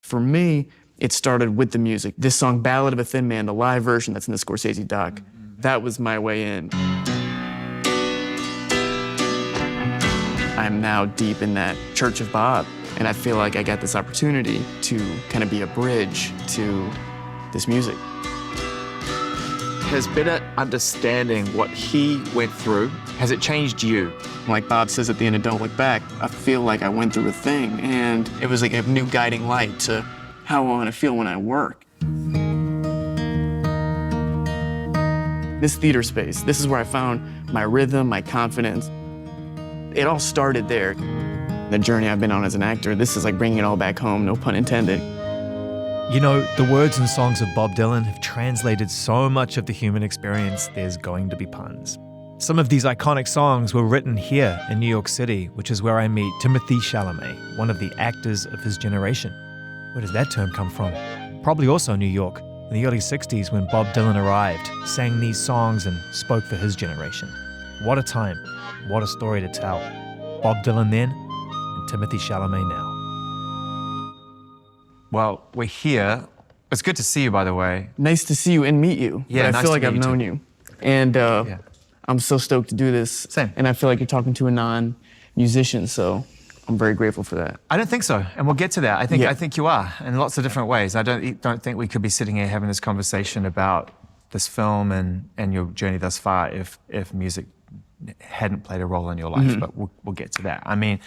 For me, it started with the music. This song, Ballad of a Thin Man, the live version that's in the Scorsese doc, that was my way in. I'm now deep in that Church of Bob, and I feel like I got this opportunity to kind of be a bridge to this music. Has better understanding what he went through, has it changed you? Like Bob says at the end of Don't Look Back, I feel like I went through a thing, and it was like a new guiding light to how I want to feel when I work. This theater space, this is where I found my rhythm, my confidence. It all started there. The journey I've been on as an actor, this is like bringing it all back home, no pun intended. You know, the words and songs of Bob Dylan have translated so much of the human experience, there's going to be puns. Some of these iconic songs were written here in New York City, which is where I meet Timothée Chalamet, one of the actors of his generation. Where does that term come from? Probably also New York, in the early 60s when Bob Dylan arrived, sang these songs and spoke for his generation. What a time, what a story to tell. Bob Dylan then, and Timothée Chalamet now. Well, we're here. It's good to see you, by the way. Nice to see you and meet you. Yeah, but I nice feel to like meet I've you known too. you. And I'm so stoked to do this. Same. And I feel like you're talking to a non-musician, so I'm very grateful for that. I don't think so, and we'll get to that. I think you are, in lots of different ways. I don't think we could be sitting here having this conversation about this film and your journey thus far if music hadn't played a role in your life, but we'll get to that. I mean,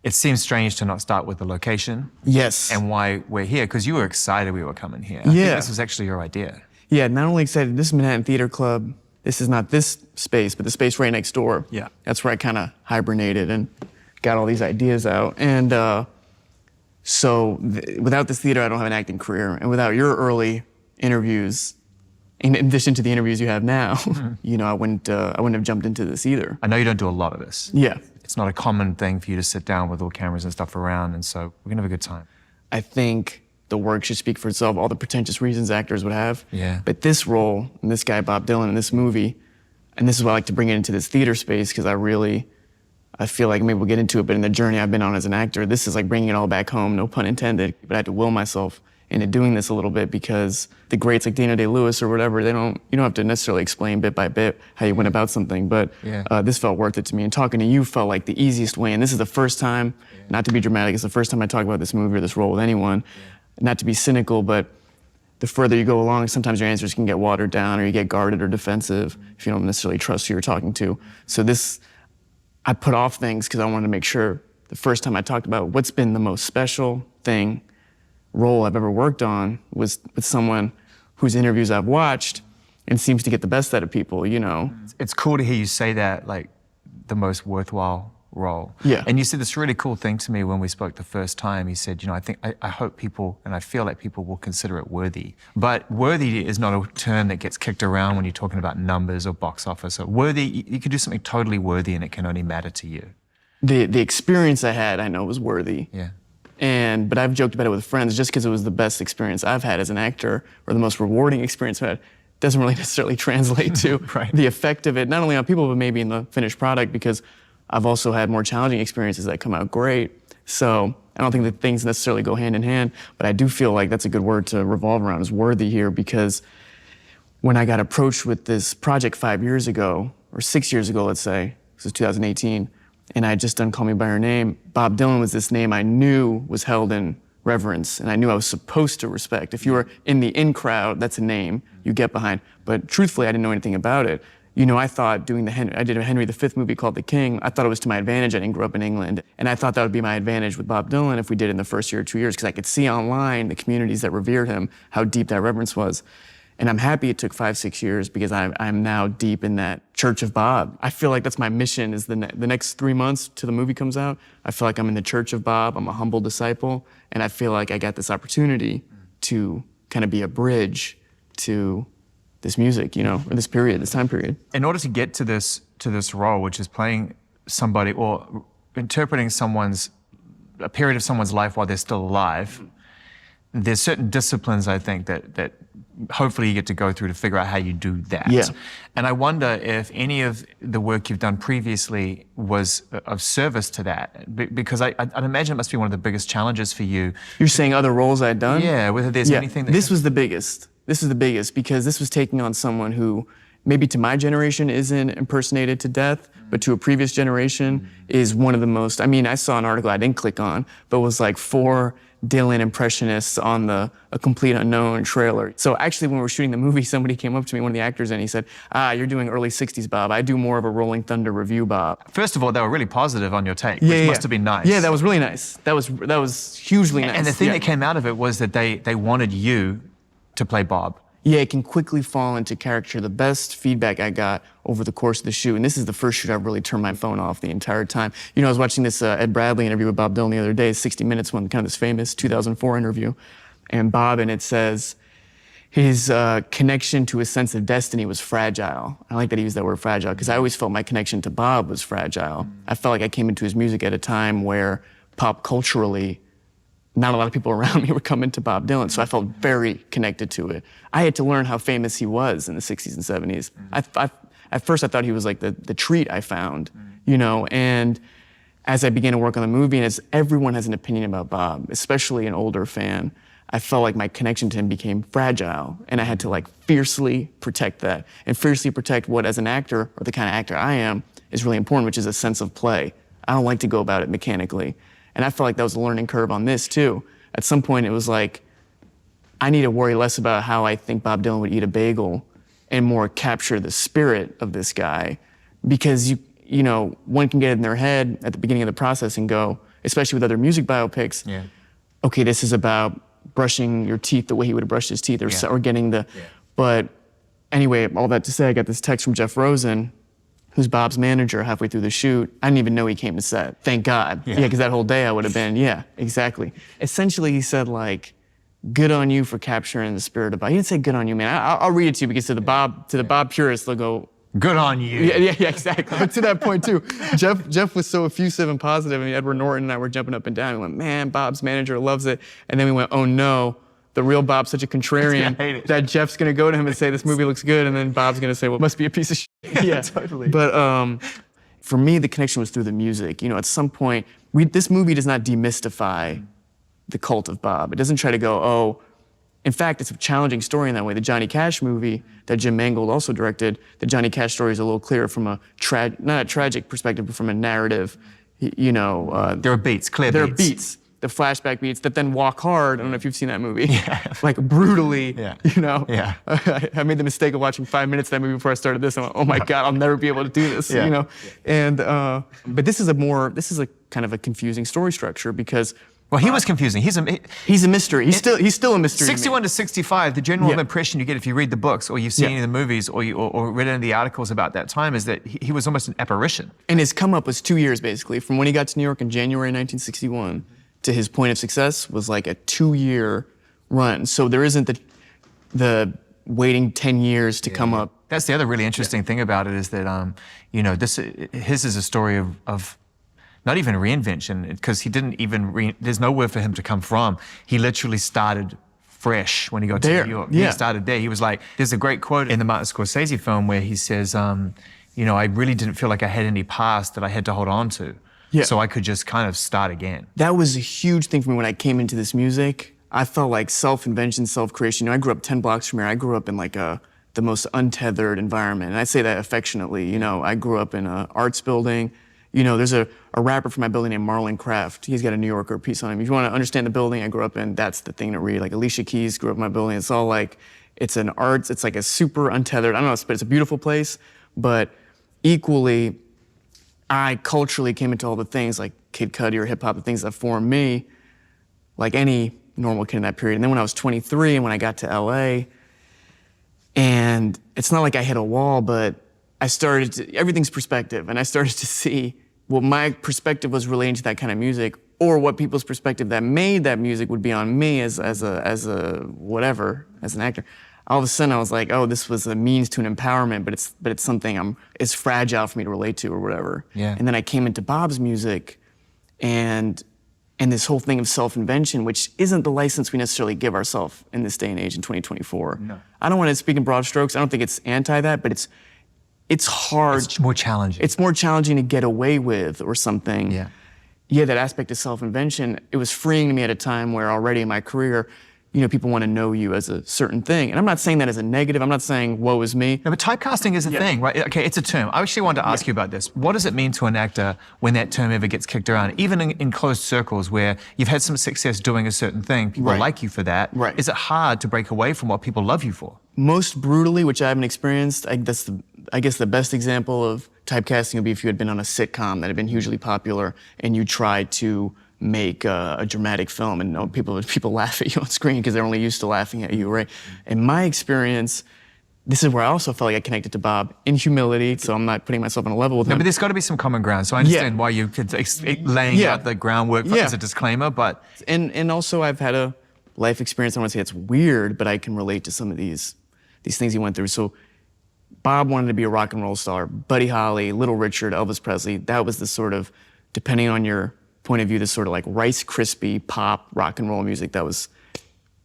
it seems strange to not start with the location. Yes. And why we're here, because you were excited we were coming here. I Yeah. think this was actually your idea. Yeah, not only excited, this is Manhattan Theater Club. This is not this space, but the space right next door. Yeah. That's where I kind of hibernated and got all these ideas out. And without this theater, I don't have an acting career. And without your early interviews, in addition to the interviews you have now, you know, I wouldn't have jumped into this either. I know you don't do a lot of this. Yeah. It's not a common thing for you to sit down with all cameras and stuff around, and so we're gonna have a good time. I think the work should speak for itself, all the pretentious reasons actors would have. Yeah. But this role, and this guy, Bob Dylan, in this movie, and this is why I like to bring it into this theater space, because I feel like maybe we'll get into it, but in the journey I've been on as an actor, this is like bringing it all back home, no pun intended. But I had to will myself into doing this a little bit because the greats like Daniel Day-Lewis or whatever, you don't have to necessarily explain bit by bit how you went about something, but this felt worth it to me. And talking to you felt like the easiest way. And this is the first time, not to be dramatic, it's the first time I talk about this movie or this role with anyone. Not to be cynical, but the further you go along, sometimes your answers can get watered down or you get guarded or defensive if you don't necessarily trust who you're talking to. So I put off things because I wanted to make sure the first time I talked about what's been the most special role I've ever worked on was with someone whose interviews I've watched and seems to get the best out of people, you know. It's cool to hear you say that, like, the most worthwhile role. Yeah. And you said this really cool thing to me when we spoke the first time. You said, you know, I hope people, and I feel like people will consider it worthy. But worthy is not a term that gets kicked around when you're talking about numbers or box office. So worthy, you could do something totally worthy and it can only matter to you. The experience I had, I know, was worthy. Yeah. But I've joked about it with friends just because it was the best experience I've had as an actor or the most rewarding experience I've had. Doesn't really necessarily translate to the effect of it, not only on people, but maybe in the finished product, because I've also had more challenging experiences that come out great. So I don't think that things necessarily go hand in hand, but I do feel like that's a good word to revolve around, is worthy here, because when I got approached with this project 5 years ago, or 6 years ago, let's say, this was 2018, and I had just done Call Me By Your Name, Bob Dylan was this name I knew was held in reverence, and I knew I was supposed to respect. If you were in the in crowd, that's a name you get behind. But truthfully, I didn't know anything about it. You know, I thought I did a Henry V movie called The King. I thought it was to my advantage. I didn't grow up in England. And I thought that would be my advantage with Bob Dylan if we did it in the first year or 2 years, because I could see online the communities that revered him, how deep that reverence was. And I'm happy it took 5, 6 years, because I'm now deep in that Church of Bob. I feel like that's my mission, is the next 3 months till the movie comes out. I feel like I'm in the Church of Bob. I'm a humble disciple. And I feel like I got this opportunity to kind of be a bridge to this music, you know, or this period, this time period. In order to get to this role, which is playing somebody or interpreting a period of someone's life while they're still alive, there's certain disciplines, I think, that hopefully you get to go through to figure out how you do that. Yeah. And I wonder if any of the work you've done previously was of service to that, because I'd imagine it must be one of the biggest challenges for you. You're saying other roles I'd done? Yeah, whether there's anything that... This was the biggest. This is the biggest because this was taking on someone who maybe to my generation isn't impersonated to death, but to a previous generation is one of the most, I mean, I saw an article I didn't click on, but it was like 4 Dylan impressionists on A Complete Unknown trailer. So actually when we were shooting the movie, somebody came up to me, one of the actors, and he said, you're doing early 60s, Bob. I do more of a Rolling Thunder review, Bob. First of all, they were really positive on your take, which must have been nice. Yeah, that was really nice. That was hugely nice. And the thing that came out of it was that they wanted you to play Bob. Yeah, it can quickly fall into character. The best feedback I got over the course of the shoot, and this is the first shoot I've really turned my phone off the entire time. You know, I was watching this Ed Bradley interview with Bob Dylan the other day, 60 Minutes one, kind of this famous 2004 interview. And Bob, and it says, his connection to his sense of destiny was fragile. I like that he used that word fragile, because I always felt my connection to Bob was fragile. I felt like I came into his music at a time where pop culturally, not a lot of people around me were coming to Bob Dylan, so I felt very connected to it. I had to learn how famous he was in the 60s and 70s. At first I thought he was like the treat I found, you know, and as I began to work on the movie, and as everyone has an opinion about Bob, especially an older fan, I felt like my connection to him became fragile, and I had to like fiercely protect that, and fiercely protect what as an actor, or the kind of actor I am, is really important, which is a sense of play. I don't like to go about it mechanically. And I felt like that was a learning curve on this too. At some point it was like, I need to worry less about how I think Bob Dylan would eat a bagel and more capture the spirit of this guy. Because you know, one can get in their head at the beginning of the process and go, especially with other music biopics, okay, this is about brushing your teeth the way he would have brushed his teeth or getting the, but anyway, all that to say, I got this text from Jeff Rosen, who's Bob's manager halfway through the shoot. I didn't even know he came to set. Thank God. Yeah, because that whole day I would have been, exactly. Essentially, he said like, good on you for capturing the spirit of Bob. He didn't say good on you, man. I'll read it to you because to the Bob purists, they'll go, good on you. Yeah, exactly. But to that point too, Jeff was so effusive and positive, and Edward Norton and I were jumping up and down. We went, man, Bob's manager loves it. And then we went, oh no, the real Bob's such a contrarian that Jeff's gonna go to him and say, this movie looks good, and then Bob's gonna say, well, it must be a piece of shit. Yeah, totally. But for me, the connection was through the music. You know, at some point, this movie does not demystify the cult of Bob. It doesn't try to go, oh, in fact, it's a challenging story in that way. The Johnny Cash movie that Jim Mangold also directed, the Johnny Cash story is a little clearer from a, not a tragic perspective, but from a narrative, you know. There are beats, clear beats. There are beats, the flashback beats that then walk hard. I don't know if you've seen that movie. Like brutally, you know. I made the mistake of watching 5 minutes of that movie before I started this. I'm like, oh my God, I'll never be able to do this, you know. And, but this is a kind of a confusing story structure because well, he was confusing. He's a mystery. He's still a mystery. 61 to 65, the general impression you get if you read the books or you've seen any of the movies or read any of the articles about that time is that he was almost an apparition. And his come up was 2 years basically. From when he got to New York in January 1961 to his point of success was like a 2-year run. So there isn't the waiting 10 years to come up. That's the other really interesting thing about it is that, you know, his is a story of not even reinvention, because he didn't even, there's nowhere for him to come from. He literally started fresh when he got to New York. He started there. He was like, there's a great quote in the Martin Scorsese film where he says, you know, I really didn't feel like I had any past that I had to hold on to. So I could just kind of start again. That was a huge thing for me when I came into this music. I felt like self-invention, self-creation. You know, I grew up 10 blocks from here. I grew up in like the most untethered environment. And I say that affectionately. You know, I grew up in an arts building. You know, there's a rapper from my building named Marlon Craft. He's got a New Yorker piece on him. If you want to understand the building I grew up in, that's the thing to read. Like Alicia Keys grew up in my building. It's all like, it's an arts, it's like a super untethered, I don't know, but it's a beautiful place. But equally, I culturally came into all the things like Kid Cudi or hip hop, the things that formed me, like any normal kid in that period. And then when I was 23 and when I got to LA, and it's not like I hit a wall, but I started to, everything's perspective, and I started to see what my perspective was relating to that kind of music, or what people's perspective that made that music would be on me as a whatever, as an actor. All of a sudden I was like, oh, this was a means to an empowerment, but it's something it's fragile for me to relate to or whatever. And then I came into Bob's music, and and this whole thing of self-invention, which isn't the license we necessarily give ourselves in this day and age in 2024. No. I don't want to speak in broad strokes. I don't think it's anti that, but it's hard. It's more challenging. It's more challenging to get away with or something. Yeah. Yeah, that aspect of self-invention, it was freeing to me at a time where already in my career, people want to know you as a certain thing. And I'm not saying that as a negative. I'm not saying, woe is me. No, but typecasting is a thing, right? Okay, it's a term. I actually wanted to ask you about this. What does it mean to an actor when that term ever gets kicked around? Even in closed circles where you've had some success doing a certain thing, people like you for that. Right. Is it hard to break away from what people love you for? Most brutally, which I haven't experienced, I guess the best example of typecasting would be if you had been on a sitcom that had been hugely popular and you tried to make a dramatic film, and people laugh at you on screen because they're only used to laughing at you, right? In my experience, this is where I also felt like I connected to Bob in humility, so I'm not putting myself on a level with him. But there's got to be some common ground. So I understand why you could laying out the groundwork as a disclaimer, but and also I've had a life experience. I don't want to say it's weird, but I can relate to some of these things he went through. So Bob wanted to be a rock and roll star. Buddy Holly, Little Richard, Elvis Presley. That was the sort of, depending on your point of view, this sort of like Rice Krispie pop rock and roll music that was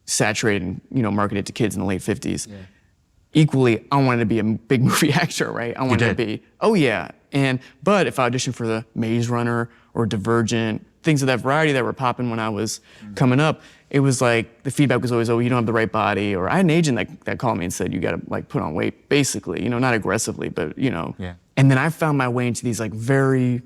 saturated and marketed to kids in the late 50s. Yeah. Equally, I wanted to be a big movie actor, right? I wanted to be, but if I auditioned for the Maze Runner or Divergent, things of that variety that were popping when I was coming up, it was like, the feedback was always, you don't have the right body, or I had an agent that called me and said, you gotta put on weight, basically, not aggressively, but Yeah. And then I found my way into these very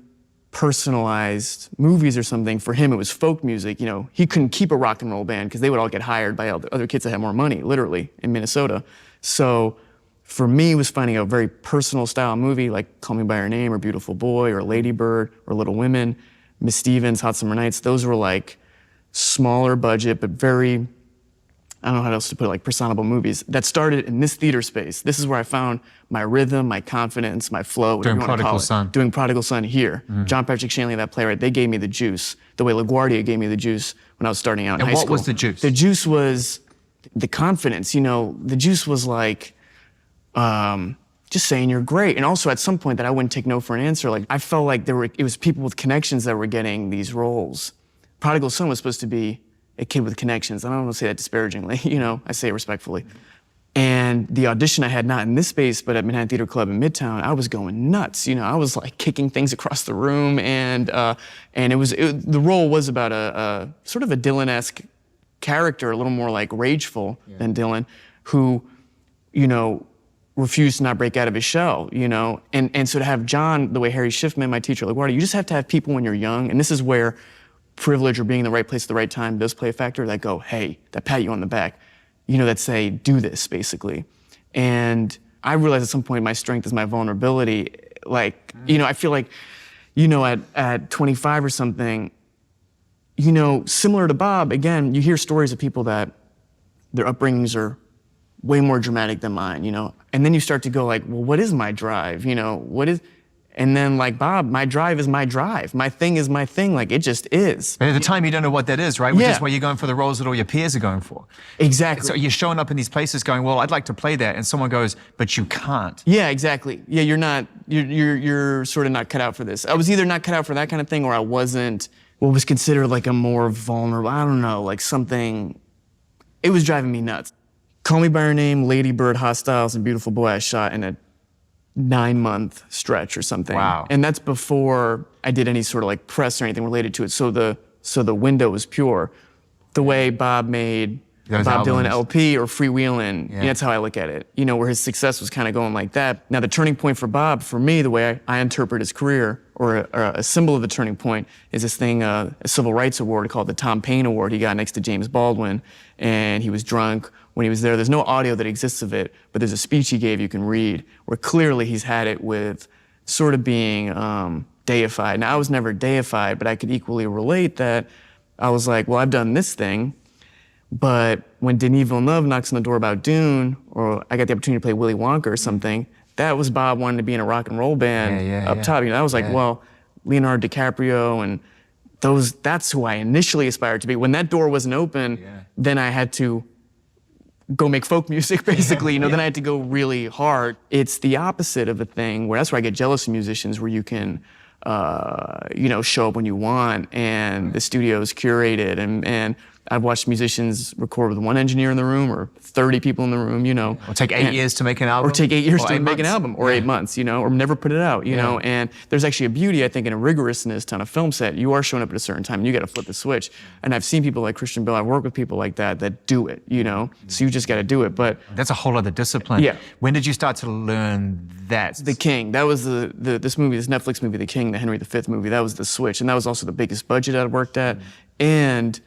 personalized movies or something. For him, it was folk music. He couldn't keep a rock and roll band because they would all get hired by other kids that had more money, literally, in Minnesota. So for me, it was finding a very personal style movie like Call Me By Your Name or Beautiful Boy or Lady Bird or Little Women, Miss Stevens, Hot Summer Nights. Those were like smaller budget, but very, I don't know how else to put it, personable movies that started in this theater space. This is where I found my rhythm, my confidence, my flow. Doing Prodigal Son. Doing Prodigal Son here. John Patrick Shanley, that playwright, they gave me the juice. The way LaGuardia gave me the juice when I was starting out in high school. And what was the juice? The juice was the confidence. The juice was just saying you're great. And also at some point that I wouldn't take no for an answer. I felt like it was people with connections that were getting these roles. Prodigal Son was supposed to be a kid with connections. I don't want to say that disparagingly, I say it respectfully. And the audition I had, not in this space, but at Manhattan Theater Club in Midtown, I was going nuts. I was kicking things across the room, and the role was about a sort of a Dylan-esque character, a little more rageful than Dylan, who, refused to not break out of his shell, and so to have John, the way Harry Schiffman, my teacher, you just have to have people when you're young, and this is where privilege or being in the right place at the right time does play a factor, that go, hey, that pat you on the back, that say, do this, basically. And I realized at some point my strength is my vulnerability. I feel like, at 25 or something, similar to Bob, again, you hear stories of people that their upbringings are way more dramatic than mine, And then you start to go well, what is my drive? And then Bob, my drive is my drive. My thing is my thing. It just is. But at the time, you don't know what that is, right? Which is why you're going for the roles that all your peers are going for. Exactly. So you're showing up in these places going, well, I'd like to play that. And someone goes, but you can't. Yeah, exactly. Yeah, you're sort of not cut out for this. I was either not cut out for that kind of thing, or I wasn't what was considered a more vulnerable, I don't know, something. It was driving me nuts. Call Me By Your Name, Lady Bird, Hostiles, and Beautiful Boy I shot in a 9-month stretch or something. Wow. And that's before I did any sort of press or anything related to it. So the window was pure. The way Bob made Bob Dylan LP or Freewheelin', that's how I look at it. Where his success was kind of going like that. Now the turning point for Bob, for me, the way I interpret his career, or a symbol of the turning point, is this thing, a civil rights award called the Tom Paine Award he got next to James Baldwin. And he was drunk when he was there. There's no audio that exists of it, but there's a speech he gave you can read, where clearly he's had it with sort of being deified. Now, I was never deified, but I could equally relate that I was well, I've done this thing, but when Denis Villeneuve knocks on the door about Dune, or I got the opportunity to play Willy Wonka or something, that was Bob wanting to be in a rock and roll band up top. I was well, Leonardo DiCaprio and that's who I initially aspired to be. When that door wasn't open, then I had to go make folk music, basically. Then I had to go really hard. It's the opposite of a thing where that's where I get jealous of musicians, where you can show up when you want, and the studio is curated, and I've watched musicians record with one engineer in the room or 30 people in the room, Or take 8 years to make an album. Or take 8 years or to 8 make an months. album, or 8 months, or never put it out, you know. And there's actually a beauty, I think, in a rigorousness on a film set. You are showing up at a certain time, and you got to flip the switch. And I've seen people like Christian Bale. I've worked with people like that do it, So you just got to do it. But that's a whole other discipline. Yeah. When did you start to learn that? The King. That was this Netflix movie, The King, the Henry V movie. That was the switch, and that was also the biggest budget I'd worked at. And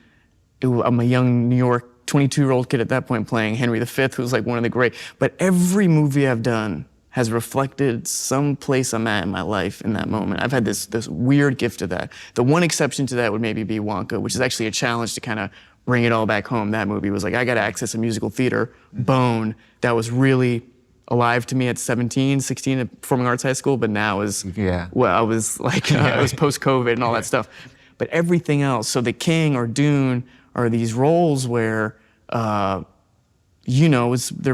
I'm a young New York 22-year-old kid at that point playing Henry V, who's like one of the great. But every movie I've done has reflected some place I'm at in my life in that moment. I've had this weird gift of that. The one exception to that would maybe be Wonka, which is actually a challenge to kind of bring it all back home. That movie was like, I got to access a musical theater bone that was really alive to me at 16 at Performing Arts High School, but now is, well, I was like, it was post-COVID and all that stuff. But everything else, so The King or Dune are these roles where, they're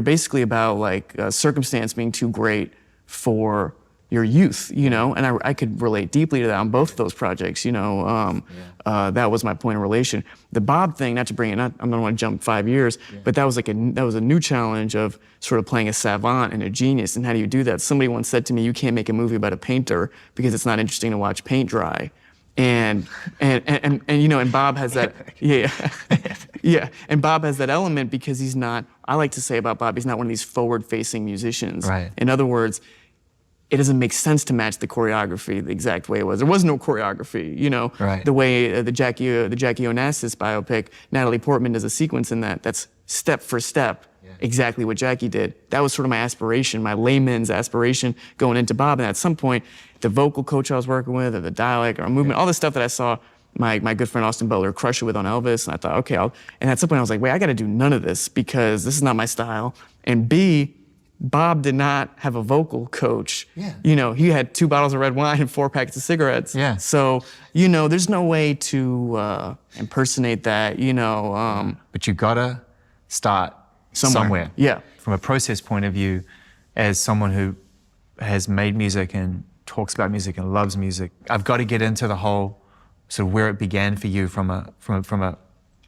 basically about like circumstance being too great for your youth, and I could relate deeply to that on both of those projects, that was my point of relation. The Bob thing, not to bring it, I don't want to jump 5 years, but that was a new challenge of sort of playing a savant and a genius, and how do you do that? Somebody once said to me, you can't make a movie about a painter because it's not interesting to watch paint dry. And Bob has that, and Bob has that element because he's not, I like to say about Bob, he's not one of these forward-facing musicians. Right. In other words, it doesn't make sense to match the choreography the exact way it was. There was no choreography, Right. The way the Jackie Onassis biopic, Natalie Portman does a sequence in that's step for step, exactly what Jackie did. That was sort of my aspiration, my layman's aspiration going into Bob. And at some point, the vocal coach I was working with, or the dialect, or movement, all the stuff that I saw my good friend Austin Butler crush it with on Elvis, and I thought, okay, and at some point I was like, wait, I got to do none of this because this is not my style. And B, Bob did not have a vocal coach. Yeah. He had 2 bottles of red wine and 4 packets of cigarettes. Yeah. So, there's no way to impersonate that, But you gotta start somewhere. Yeah. From a process point of view, as someone who has made music and talks about music and loves music, I've got to get into the whole sort of where it began for you from a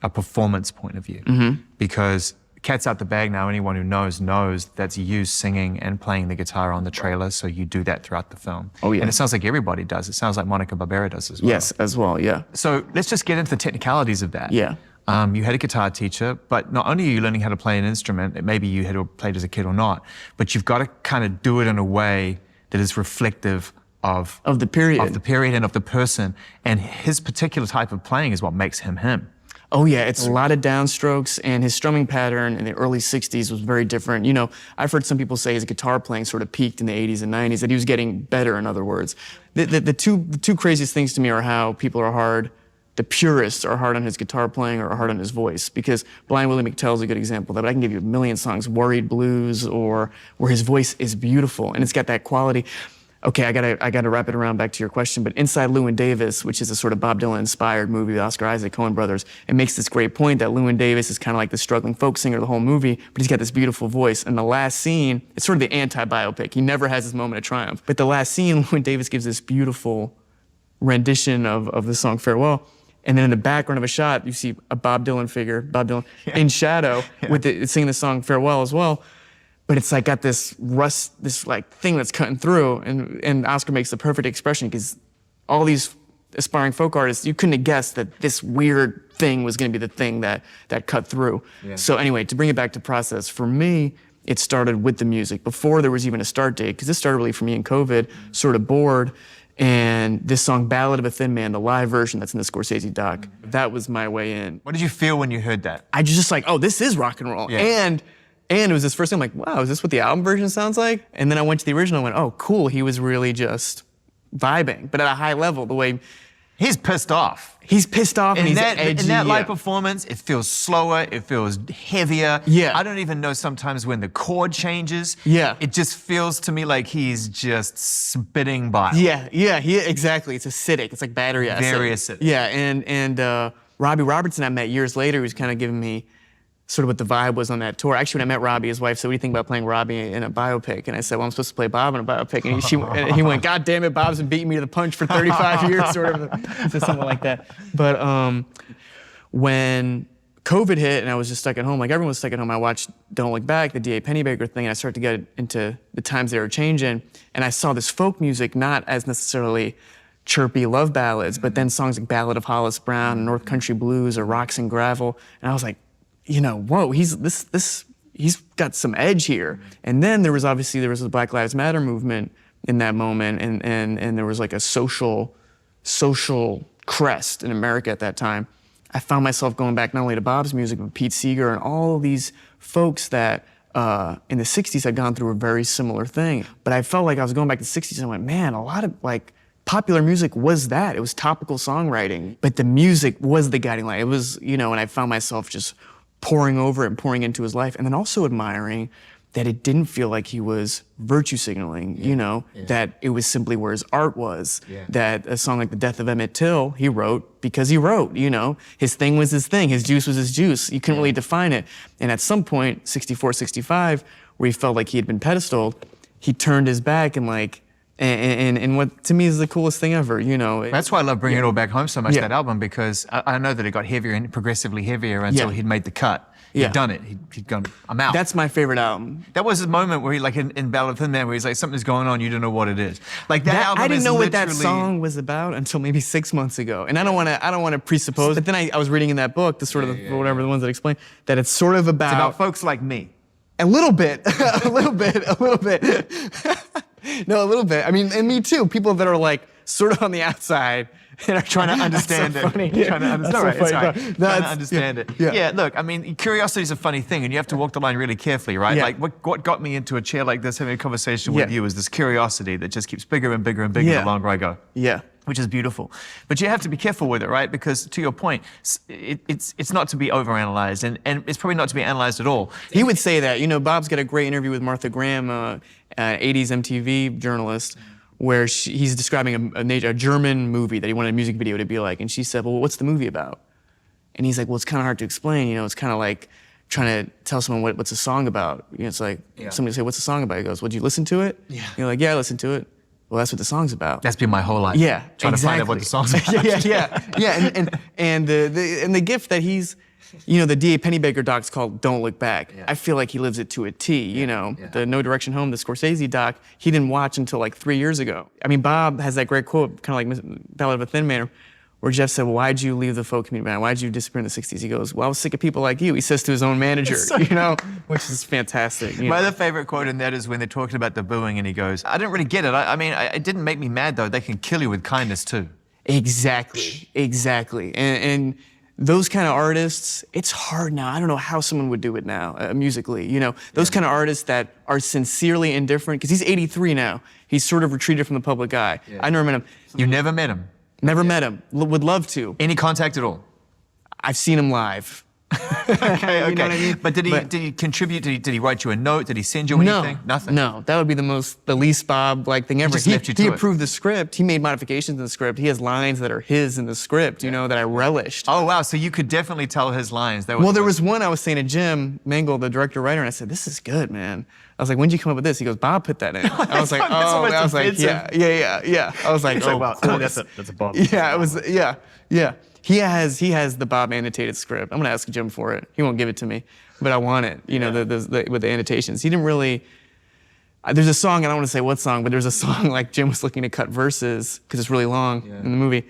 performance point of view. Mm-hmm. Because cat's out the bag now. Anyone who knows that's you singing and playing the guitar on the trailer. So you do that throughout the film. Oh, yeah. And it sounds like everybody does. It sounds like Monica Barbera does as well. Yes, as well, yeah. So let's just get into the technicalities of that. Yeah. You had a guitar teacher, but not only are you learning how to play an instrument, maybe you had played as a kid or not, but you've got to kind of do it in a way that is reflective of the period. Of the period and of the person. And his particular type of playing is what makes him him. Oh yeah, it's a lot of downstrokes, and his strumming pattern in the early 60s was very different. I've heard some people say his guitar playing sort of peaked in the 80s and 90s, that he was getting better, in other words. The two craziest things to me are how people are hard, the purists are hard on his guitar playing or hard on his voice, because Blind Willie McTell is a good example of that, but I can give you a million songs, Worried Blues, or where his voice is beautiful, and it's got that quality. Okay, I gotta wrap it around back to your question, but Inside Llewyn Davis, which is a sort of Bob Dylan-inspired movie with Oscar Isaac, Coen brothers, it makes this great point that Llewyn Davis is kind of like the struggling folk singer of the whole movie, but he's got this beautiful voice. And the last scene, it's sort of the anti-biopic. He never has his moment of triumph. But the last scene, Llewyn Davis gives this beautiful rendition of the song Farewell. And then in the background of a shot, you see a Bob Dylan figure, in shadow, with singing the song Farewell as well. But it's like got this rust, this like thing that's cutting through, and Oscar makes the perfect expression, because all these aspiring folk artists, you couldn't have guessed that this weird thing was going to be the thing that cut through. Yeah. So anyway, to bring it back to process, for me, it started with the music before there was even a start date, because this started really for me in COVID, sort of bored. And this song, Ballad of a Thin Man, the live version that's in the Scorsese doc, that was my way in. What did you feel when you heard that? I just like, oh, this is rock and roll. Yeah. And it was this first thing, I'm like, wow, is this what the album version sounds like? And then I went to the original and went, oh, cool, he was really just vibing, but at a high level, the way... He's pissed off. He's pissed off and he's edgy. In that live performance, it feels slower, it feels heavier. Yeah. I don't even know sometimes when the chord changes. Yeah. It just feels to me like he's just spitting bile. Yeah, exactly. It's acidic. It's like battery acid. Very acidic. Yeah, and Robbie Robertson I met years later, who was kind of giving me sort of what the vibe was on that tour. Actually, when I met Robbie, his wife said, "What do you think about playing Robbie in a biopic?" And I said, "Well, I'm supposed to play Bob in a biopic." And he went, "God damn it, Bob's been beating me to the punch for 35 years," sort of, so something like that. But when COVID hit and I was just stuck at home, like everyone was stuck at home, I watched Don't Look Back, the D.A. Pennebaker thing, and I started to get into the times they were changing. And I saw this folk music not as necessarily chirpy love ballads, but then songs like Ballad of Hollis Brown, North Country Blues, or Rocks and Gravel. And I was like, whoa, he's got some edge here. And then there was the Black Lives Matter movement in that moment, and there was like a social crest in America at that time. I found myself going back not only to Bob's music, but Pete Seeger and all of these folks that in the 60s had gone through a very similar thing. But I felt like I was going back to the 60s and I went, man, a lot of like popular music was that. It was topical songwriting, but the music was the guiding light. It was, and I found myself just pouring over it and pouring into his life. And then also admiring that it didn't feel like he was virtue signaling, that it was simply where his art was, that a song like The Death of Emmett Till, he wrote because he wrote, his thing was his thing, his juice was his juice. You couldn't really define it. And at some point, 64, 65, where he felt like he had been pedestaled, he turned his back and what to me is the coolest thing ever, That's why I love Bringing It All Back Home so much, that album, because I know that it got heavier and progressively heavier until he'd made the cut. He'd done it. He'd gone, I'm out. That's my favorite album. That was a moment where he, like in Ballad of the Thin Man, where he's like, something's going on, you don't know what it is. Like that album I didn't is know what literally... that song was about until maybe 6 months ago. And I don't want to presuppose, but then I was reading in that book, the ones that explain, that it's sort of about... It's about folks like me. A little bit. a little bit. No, a little bit. I mean, and me too. People that are like sort of on the outside and are trying to understand it. Trying to understand Trying to understand it. Yeah, look, I mean, curiosity is a funny thing, and you have to walk the line really carefully, right? Yeah. Like, what got me into a chair like this, having a conversation with you, is this curiosity that just keeps bigger and bigger and bigger the longer I go. Yeah. Which is beautiful. But you have to be careful with it, right? Because to your point, it's not to be overanalyzed, and it's probably not to be analyzed at all. He would say that. Bob's got a great interview with Martha Graham, 80s MTV journalist, where he's describing a German movie that he wanted a music video to be like. And she said, well, what's the movie about? And he's like, well, it's kind of hard to explain. It's kind of like trying to tell someone what's a song about. It's like somebody say, what's the song about? He goes, well, did you listen to it? Yeah. You're like, yeah, I listened to it. Well, that's what the song's about. That's been my whole life. Yeah, trying to find out what the song's about. yeah. And the gift that he's, the D.A. Pennebaker doc's called Don't Look Back. Yeah. I feel like he lives it to a T. The No Direction Home, the Scorsese doc, he didn't watch until like 3 years ago. I mean, Bob has that great quote, kind of like Ballad of a Thin Man, where Jeff said, well, why'd you leave the folk community band? Why'd you disappear in the 60s? He goes, well, I was sick of people like you. He says to his own manager, which is fantastic. My other favorite quote in that is when they're talking about the booing and he goes, I didn't really get it. I mean, it didn't make me mad though. They can kill you with kindness too. Exactly. And those kind of artists, it's hard now. I don't know how someone would do it now, musically. Those kind of artists that are sincerely indifferent, because he's 83 now. He's sort of retreated from the public eye. Yeah. I never met him. You never met him? Never met him. Would love to. Any contact at all? I've seen him live. Okay. You know what I mean? But did he contribute? Did he write you a note? Did he send you anything? Nothing. No, that would be the least Bob-like thing ever. He approved the script. He made modifications in the script. He has lines that are his in the script, that I relished. Oh wow! So you could definitely tell his lines. Well, there was one I was saying to Jim Mangle, the director writer, and I said, "This is good, man." I was like, "When'd you come up with this?" He goes, "Bob put that in." I was like, "Oh," I was like, "Yeah." I was like, "Oh, cool." That's a Bob. Yeah, it was. Yeah. He has the Bob annotated script. I'm gonna ask Jim for it. He won't give it to me, but I want it. With the annotations. He didn't really. There's a song, I don't want to say what song, but there's a song like Jim was looking to cut verses because it's really long in the movie,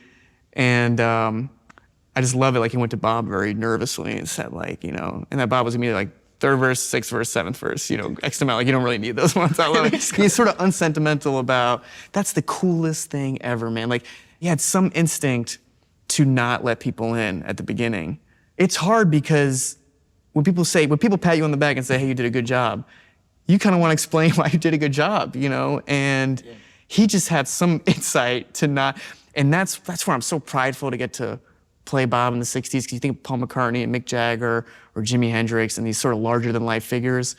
and I just love it. Like he went to Bob very nervously and said and that Bob was immediately like, third verse, sixth verse, seventh verse, X amount, like you don't really need those ones. I love it. He's sort of unsentimental about, that's the coolest thing ever, man. Like he had some instinct to not let people in at the beginning. It's hard because when people pat you on the back and say, hey, you did a good job, you kind of want to explain why you did a good job, and he just had some insight to not, and that's where I'm so prideful to get to play Bob in the 60s, because you think of Paul McCartney and Mick Jagger or Jimi Hendrix and these sort of larger than life figures.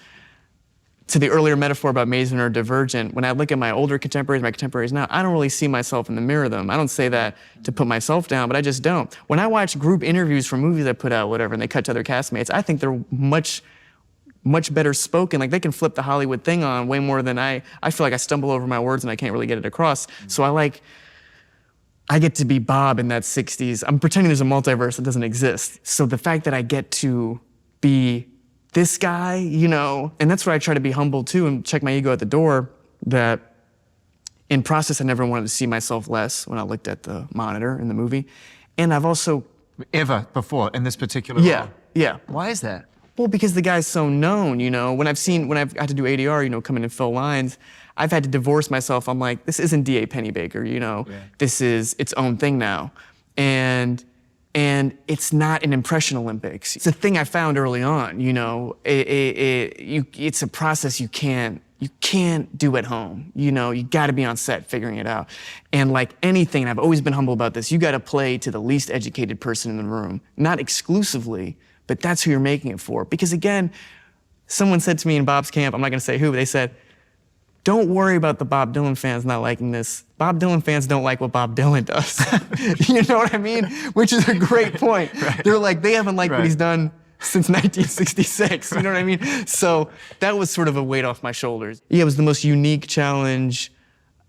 to the earlier metaphor about Mason or Divergent, when I look at my older contemporaries, my contemporaries now, I don't really see myself in the mirror of them. I don't say that to put myself down, but I just don't. When I watch group interviews from movies I put out, whatever, and they cut to other castmates, I think they're much better spoken. Like, they can flip the Hollywood thing on way more than I feel like I stumble over my words and I can't really get it across. So I get to be Bob in that 60s. I'm pretending there's a multiverse that doesn't exist. So the fact that I get to be this guy, and that's where I try to be humble too and check my ego at the door, that in process I never wanted to see myself less when I looked at the monitor in the movie. And I've also... Ever before in this particular role? Yeah. Why is that? Well, because the guy's so known, when I've had to do ADR, come in and fill lines, I've had to divorce myself. I'm like, this isn't D.A. Pennybaker, This is its own thing now. And it's not an impression Olympics. It's a thing I found early on, it's a process you can't do at home. You gotta be on set figuring it out. And like anything, and I've always been humble about this, you gotta play to the least educated person in the room. Not exclusively, but that's who you're making it for. Because again, someone said to me in Bob's camp, I'm not gonna say who, but they said, don't worry about the Bob Dylan fans not liking this. Bob Dylan fans don't like what Bob Dylan does. You know what I mean? Which is a great point. Right. They're like, they haven't liked what he's done since 1966, you know what I mean? So that was sort of a weight off my shoulders. Yeah, it was the most unique challenge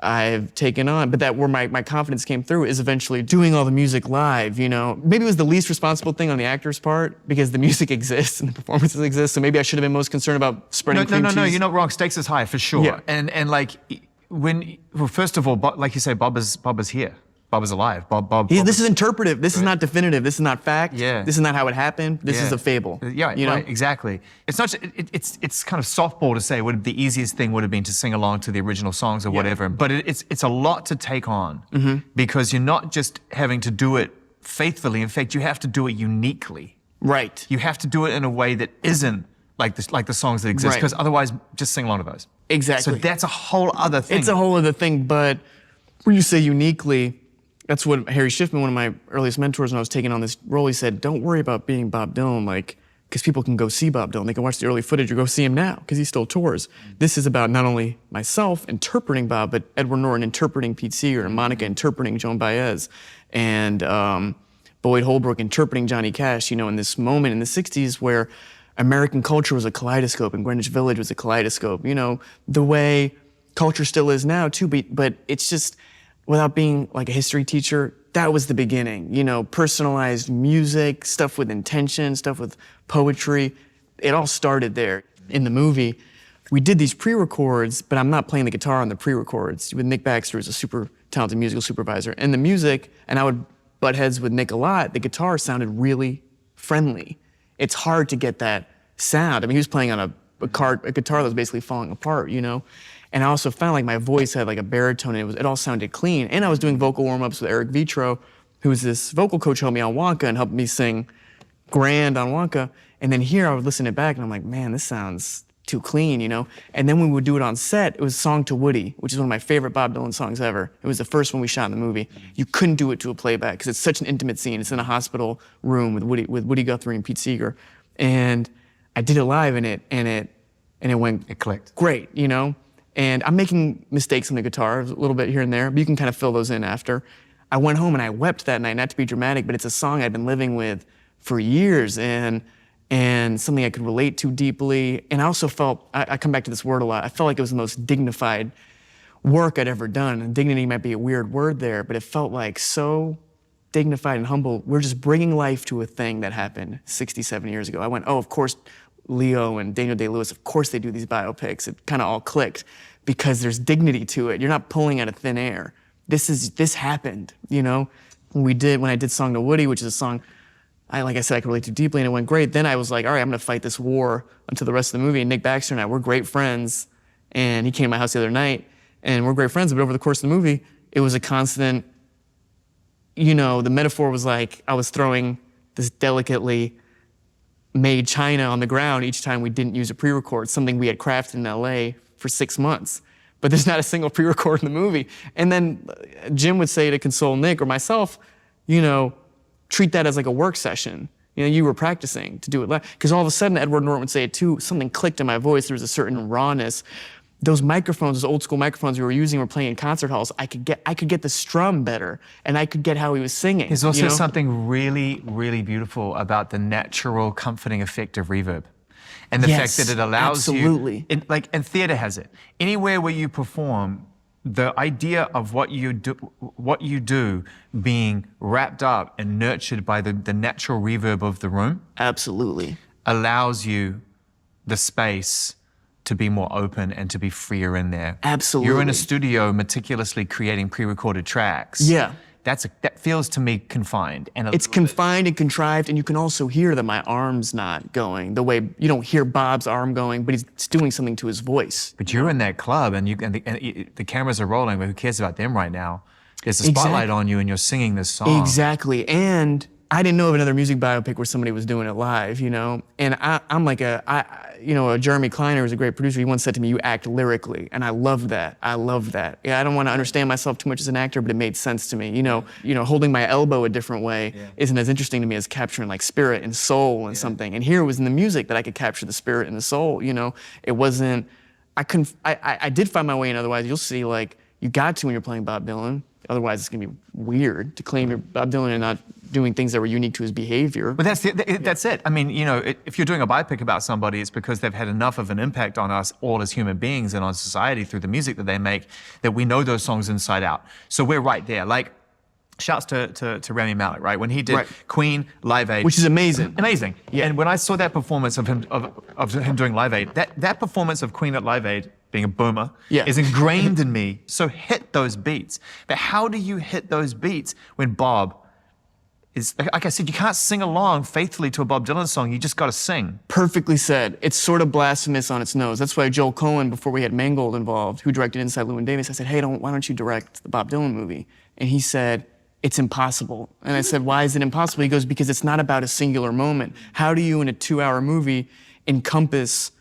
I've taken on, but that where my confidence came through is eventually doing all the music live, Maybe it was the least responsible thing on the actor's part because the music exists and the performances exist, so maybe I should have been most concerned about spreading cream cheese. No, you're not wrong. Stakes is high, for sure. Yeah. And like, first of all, like you say, Bob is here. Bob is alive. Bob This is interpretive. This is not definitive. This is not fact. Yeah. This is not how it happened. This is a fable. Yeah, right, exactly. It's not. It's kind of softball to say the easiest thing would have been to sing along to the original songs or whatever. But it's a lot to take on because you're not just having to do it faithfully. In fact, you have to do it uniquely. Right. You have to do it in a way that isn't like the songs that exist, because otherwise, just sing along to those. Exactly. So that's a whole other thing. It's a whole other thing. But when you say uniquely, that's what Harry Schiffman, one of my earliest mentors, when I was taking on this role, he said, don't worry about being Bob Dylan, because people can go see Bob Dylan. They can watch the early footage or go see him now, because he still tours. This is about not only myself interpreting Bob, but Edward Norton interpreting Pete Seeger, and Monica interpreting Joan Baez, and Boyd Holbrook interpreting Johnny Cash, in this moment in the 60s where American culture was a kaleidoscope and Greenwich Village was a kaleidoscope, the way culture still is now too, but it's just, without being like a history teacher, that was the beginning. Personalized music, stuff with intention, stuff with poetry. It all started there. In the movie, we did these pre-records, but I'm not playing the guitar on the pre-records. With Nick Baxter, who's a super talented musical supervisor. And the music, and I would butt heads with Nick a lot, the guitar sounded really friendly. It's hard to get that sound. I mean, he was playing on a guitar that was basically falling apart, And I also found like my voice had like a baritone and it all sounded clean. And I was doing vocal warm-ups with Eric Vitro, who's this vocal coach who helped me on Wonka and helped me sing grand on Wonka. And then here I would listen to it back and I'm like, man, this sounds too clean, And then when we would do it on set, it was Song to Woody, which is one of my favorite Bob Dylan songs ever. It was the first one we shot in the movie. You couldn't do it to a playback because it's such an intimate scene. It's in a hospital room with Woody Guthrie and Pete Seeger. And I did it live and it clicked. Great, And I'm making mistakes on the guitar a little bit here and there, but you can kind of fill those in after. I went home and I wept that night, not to be dramatic, but it's a song I'd been living with for years and something I could relate to deeply. And I also felt, I come back to this word a lot, I felt like it was the most dignified work I'd ever done. And dignity might be a weird word there, but it felt like so dignified and humble. We're just bringing life to a thing that happened 67 years ago. I went, oh, of course, Leo and Daniel Day-Lewis, of course they do these biopics. It kind of all clicked because there's dignity to it. You're not pulling out of thin air. This happened, When I did Song to Woody, which is a song like I said, I could relate to deeply and it went great. Then I was like, all right, I'm gonna fight this war until the rest of the movie. And Nick Baxter and I, we're great friends. And he came to my house the other night and we're great friends, but over the course of the movie, it was a constant, the metaphor was like I was throwing this delicately made china on the ground each time we didn't use a pre-record, something we had crafted in LA for 6 months. But there's not a single pre-record in the movie. And then Jim would say to console Nick or myself, treat that as like a work session. You know, you were practicing to do it live. Because all of a sudden, Edward Norton would say it too, something clicked in my voice, there was a certain rawness. Those microphones, those old school microphones we were using, were playing in concert halls, I could get the strum better, and I could get how he was singing. There's also something really, really beautiful about the natural comforting effect of reverb. And the fact that it allows you, and theater has it. Anywhere where you perform, the idea of what you do being wrapped up and nurtured by the natural reverb of the room. Absolutely. Allows you the space to be more open and to be freer in there. Absolutely. You're in a studio meticulously creating pre-recorded tracks. Yeah. That feels to me confined. And it's confined and contrived, and you can also hear that my arm's not going the way you don't hear Bob's arm going, but he's doing something to his voice. But you're in that club, and the cameras are rolling, but who cares about them right now? There's a spotlight on you, and you're singing this song. Exactly, and I didn't know of another music biopic where somebody was doing it live, you know? And I'm like Jeremy Kleiner was a great producer. He once said to me, you act lyrically. And I love that. I love that. Yeah, I don't want to understand myself too much as an actor, but it made sense to me. You know, holding my elbow a different way isn't as interesting to me as capturing like spirit and soul and something. And here it was in the music that I could capture the spirit and the soul, you know? It wasn't, I did find my way in, otherwise you'll see like, you got to when you're playing Bob Dylan. Otherwise, it's going to be weird to claim you're Bob Dylan and not doing things that were unique to his behavior. But that's it. I mean, you know, if you're doing a biopic about somebody, it's because they've had enough of an impact on us all as human beings and on society through the music that they make that we know those songs inside out. So we're right there. Like, shouts to Rami Malek, right? When he did Queen Live Aid. Which is amazing. Amazing. Yeah. And when I saw that performance of him doing Live Aid, that performance of Queen at Live Aid, being a boomer, is ingrained in me. So hit those beats. But how do you hit those beats when Bob is, like I said, you can't sing along faithfully to a Bob Dylan song, you just gotta sing. Perfectly said. It's sort of blasphemous on its nose. That's why Joel Cohen, before we had Mangold involved, who directed Inside Llewyn Davis, I said, hey, why don't you direct the Bob Dylan movie? And he said, it's impossible. And I said, why is it impossible? He goes, because it's not about a singular moment. How do you, in a 2-hour movie, encompass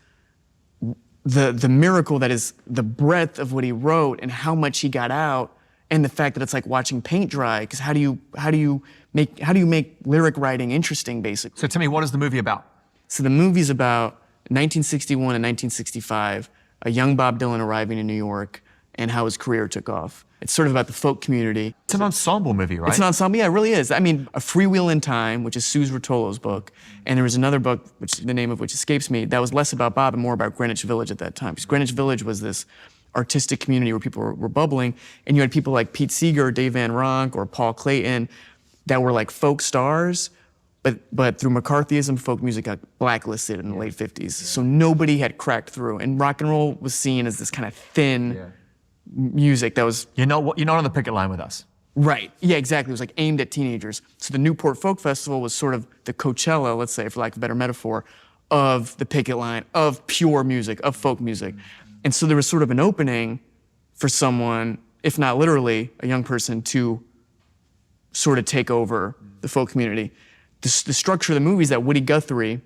the miracle that is the breadth of what he wrote and how much he got out, and the fact that it's like watching paint dry? Because how do you make lyric writing interesting, basically? So tell me, what is the movie about? So the movie's about 1961 and 1965, a young Bob Dylan arriving in New York and how his career took off. It's sort of about the folk community. It's an ensemble movie, right? It's an ensemble, yeah, it really is. I mean, A Free Wheel in Time, which is Suze Rotolo's book, and there was another book, which the name of which escapes me, that was less about Bob and more about Greenwich Village at that time. Because Greenwich Village was this artistic community where people were bubbling, and you had people like Pete Seeger, Dave Van Ronk, or Paul Clayton that were like folk stars, but through McCarthyism, folk music got blacklisted in the late 50s. So nobody had cracked through, and rock and roll was seen as this kind of thin music that was... You're not on the picket line with us. Right, yeah, exactly. It was like aimed at teenagers. So the Newport Folk Festival was sort of the Coachella, let's say, for lack of a better metaphor, of the picket line, of pure music, of folk music. And so there was sort of an opening for someone, if not literally, a young person to sort of take over the folk community. The structure of the movie is that Woody Guthrie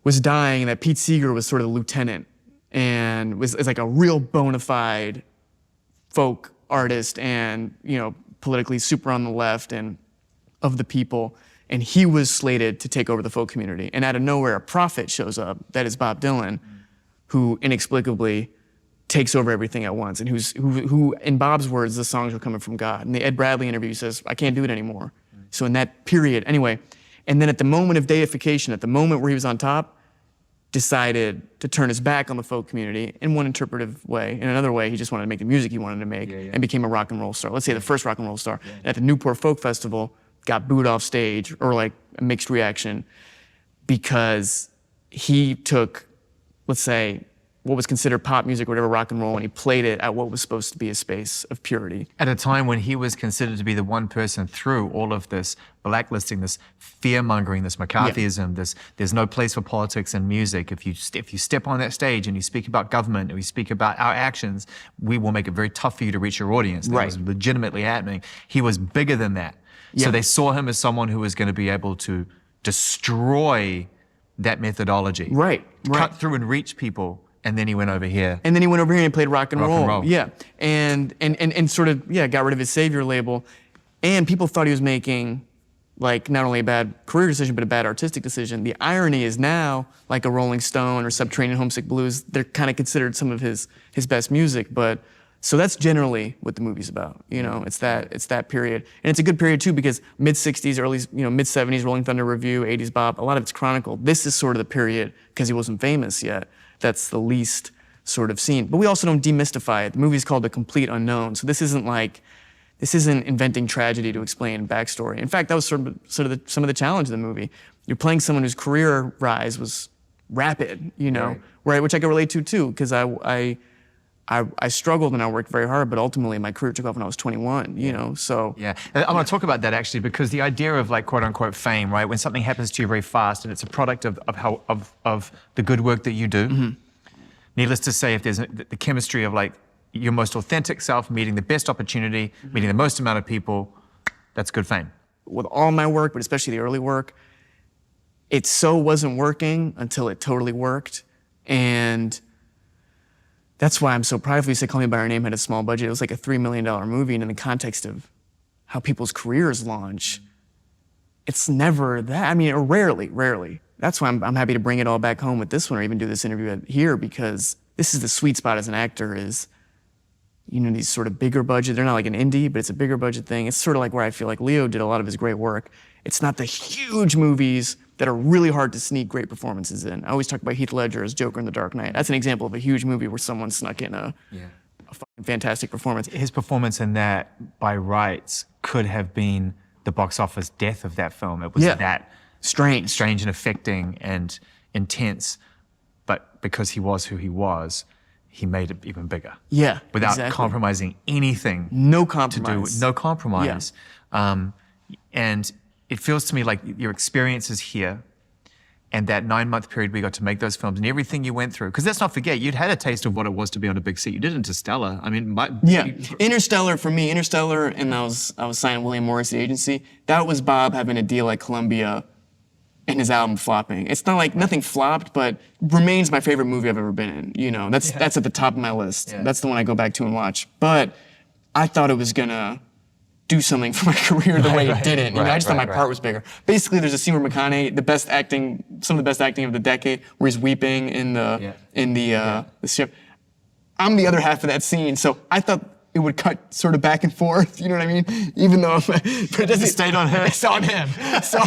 was dying and that Pete Seeger was sort of the lieutenant and was like a real bona fide folk artist and, you know, politically super on the left and of the people. And he was slated to take over the folk community. And out of nowhere, a prophet shows up, that is Bob Dylan, who inexplicably takes over everything at once. And who, in Bob's words, the songs were coming from God. And the Ed Bradley interview says, I can't do it anymore. So in that period, anyway, and then at the moment of deification, at the moment where he was on top, decided to turn his back on the folk community in one interpretive way. In another way, he just wanted to make the music he wanted to make and became a rock and roll star. Let's say the first rock and roll star. And at the Newport Folk Festival, got booed off stage, or like a mixed reaction, because he took, let's say, what was considered pop music or whatever, rock and roll, and he played it at what was supposed to be a space of purity. At a time when he was considered to be the one person through all of this blacklisting, this fear-mongering, this McCarthyism, this there's no place for politics in music. If you step on that stage and you speak about government, or you speak about our actions, we will make it very tough for you to reach your audience. That was legitimately happening. He was bigger than that. So they saw him as someone who was going to be able to destroy that methodology. Cut through and reach people. And then he went over here. And then he went over here and played rock and roll. Yeah, and sort of, got rid of his savior label. And people thought he was making like not only a bad career decision, but a bad artistic decision. The irony is now, like a Rolling Stone or Subterranean Homesick Blues, they're kind of considered some of his best music. But so that's generally what the movie's about. You know, it's that period, and it's a good period too because mid '60s, early mid '70s, Rolling Thunder Revue, '80s bop, a lot of it's chronicled. This is sort of the period because he wasn't famous yet. That's the least sort of seen. But we also don't demystify it. The movie's called The Complete Unknown, so this isn't inventing tragedy to explain backstory. In fact, that was sort of some of the challenge of the movie. You're playing someone whose career rise was rapid, right? Which I can relate to too, because I struggled and I worked very hard, but ultimately my career took off when I was 21, so. Yeah, and I want to talk about that actually, because the idea of like quote unquote fame, right? When something happens to you very fast and it's a product of the good work that you do, needless to say, if there's the chemistry of like your most authentic self, meeting the best opportunity, meeting the most amount of people, that's good fame. With all my work, but especially the early work, it so wasn't working until it totally worked. And that's why I'm so proud of you. Say Call Me By Your Name had a small budget. It was like a $3 million movie, and in the context of how people's careers launch, it's never that. I mean, or rarely. That's why I'm happy to bring it all back home with this one, or even do this interview here, because this is the sweet spot as an actor is, these sort of bigger budget. They're not like an indie, but it's a bigger budget thing. It's sort of like where I feel like Leo did a lot of his great work. It's not the huge movies that are really hard to sneak great performances in. I always talk about Heath Ledger as Joker in The Dark Knight. That's an example of a huge movie where someone snuck in a fucking fantastic performance. His performance in that, by rights, could have been the box office death of that film. It was that strange and affecting and intense, but because he was who he was, he made it even bigger. Yeah, without exactly. compromising anything. No compromise. No compromise. Yeah. And it feels to me like your experiences here and that 9-month period we got to make those films and everything you went through, because let's not forget, you'd had a taste of what it was to be on a big seat. You did Interstellar. I mean, Interstellar for me, and I was signing William Morris at the agency. That was Bob having a deal at Columbia and his album flopping. It's not like nothing flopped, but remains my favorite movie I've ever been in. That's at the top of my list. Yeah. That's the one I go back to and watch. But I thought it was gonna do something for my career the way it didn't. I just thought my part was bigger. Basically, there's a scene where McConaughey, some of the best acting of the decade, where he's weeping in the ship. I'm the other half of that scene, so I thought it would cut sort of back and forth, you know what I mean? Even though, but it doesn't. It stayed on him. It's on him. So,